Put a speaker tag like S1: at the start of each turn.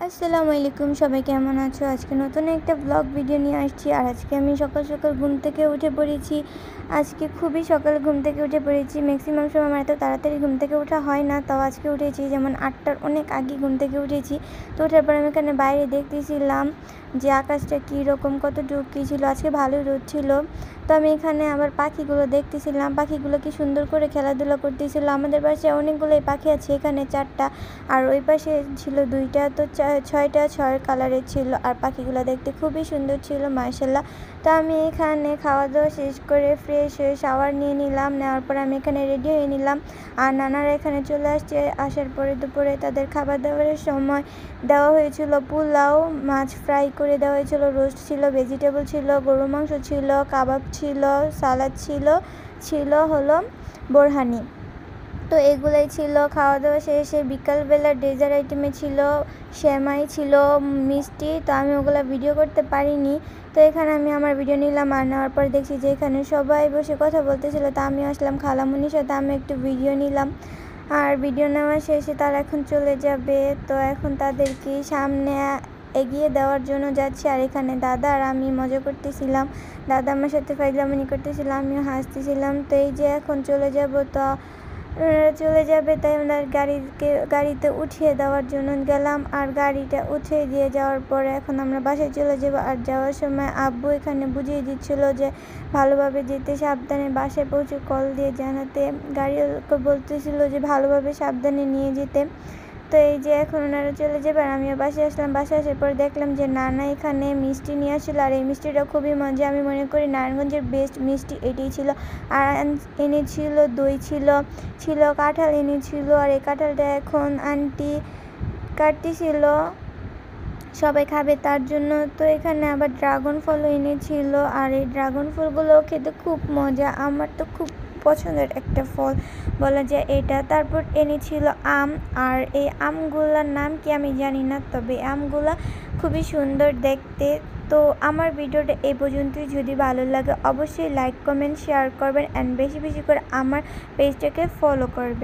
S1: আসসালামু আলাইকুম, সবাই কেমন আছো? আজকে নতুন একটা ব্লগ ভিডিও নিয়ে আসছি। আর আজকে আমি সকাল সকাল ঘুম থেকে উঠে পড়েছি। আজকে খুবই সকালে ঘুম থেকে উঠে পড়েছি। ম্যাক্সিমাম সময় আমার এত তাড়াতাড়ি ঘুম থেকে ওঠা হয় না, তাও আজকে উঠেছি। যেমন 8টার অনেক আগে ঘুম থেকে উঠেছি। তো ওঠার পর আমি এখানে বাইরে দেখতেছিলাম যে আকাশটা কীরকম, কতটুকু কী ছিল। আজকে ভালোই রোদ ছিল। তো আমি এখানে আবার পাখিগুলো দেখতেছিলাম, পাখিগুলো কি সুন্দর করে খেলাধুলা করতেছিল। আমাদের পাশে অনেকগুলোই পাখি আছে, এখানে 4টা আর ওই পাশে ছিল 2টা, তো 6টা 6 কালারের ছিল। আর পাখিগুলো দেখতে খুবই সুন্দর ছিল মাশাআল্লাহ। তো আমি এখানে খাওয়া দাওয়া শেষ করে ফ্রেশ হয়ে শাওয়ার নিয়ে নিলাম। নেওয়ার পর আমি এখানে রেডি হয়ে নিলাম। আর নানারা এখানে চলে আসছে। আসার পরে দুপুরে তাদের খাবার দাবারের সময় দেওয়া হয়েছিল পোলাও, মাছ ফ্রাই করে দেওয়া হয়েছিল, রোস্ট ছিল, ভেজিটেবল ছিল, গরুর মাংস ছিল, কাবাব ছিল, সালাদ ছিল হলো বোরহানি। তো এগুলোই ছিল খাওয়া দাওয়া শেষে। বিকালবেলা ডেজার্ট আইটেমে ছিল সেমাই, ছিল মিষ্টি। তো আমি ওগুলো ভিডিও করতে পারিনি। তো এখানে আমি আমার ভিডিও নিলাম। আর নেওয়ার পর দেখছি যে এখানে সবাই বসে কথা বলতেছিল। তা আমি আসলাম খালামুনির সাথে, আমি একটু ভিডিও নিলাম। আর ভিডিও নেওয়া শেষে তারা এখন চলে যাবে। তো এখন তাদেরকে সামনে এগিয়ে দেওয়ার জন্য যাচ্ছি। আর এখানে দাদা আর আমি মজা করতেছিলাম। দাদা আমার সাথে ফাইজলামি করতেছিলাম, আমিও হাসতেছিলাম। তো এই যে এখন চলে যাব, তো চলে যাবে, তাই আমরা গাড়িতে উঠিয়ে দেওয়ার জন্য গেলাম। আর গাড়িটা উঠিয়ে দিয়ে যাওয়ার পরে এখন আমরা বাসায় চলে যাব। আর যাওয়ার সময় আব্বু এখানে বুঝিয়ে দিচ্ছিল যে ভালোভাবে যেতে, সাবধানে বাসায় পৌঁছে কল দিয়ে জানাতে। গাড়িকে বলতেছিল যে ভালোভাবে সাবধানে নিয়ে যেতে। তো এই যে এখন ওনারা চলে যাবে আর আমিও বাসায় আসলাম। বাসায় আসার পর দেখলাম যে নানা এখানে মিষ্টি নিয়ে আসছিলো। আর এই মিষ্টিটা খুবই মজা, আমি মনে করি নারায়ণগঞ্জের বেস্ট মিষ্টি এটাই ছিল। আর এনেছিল দই, ছিল কাঁঠাল এনেছিল। আর এই কাঁঠালটা এখন আন্টি কাটতেছিল, সবাই খাবে তার জন্য। তো এখানে আবার ড্রাগন ফলও এনেছিল। আর এই ড্রাগন ফলগুলো খেতে খুব মজা, আমার তো খুব পছন্দের একটা ফল বলা যায় এটা। তারপর এনেছিল আম। আর এই আমগুলার নাম কি আমি জানি না, তবে আমগুলা খুবই সুন্দর দেখতে। তো আমার ভিডিওটা এই পর্যন্তই। যদি ভালো লাগে অবশ্যই লাইক কমেন্ট শেয়ার করবেন অ্যান্ড বেশি বেশি করে আমার পেজটাকে ফলো করবেন।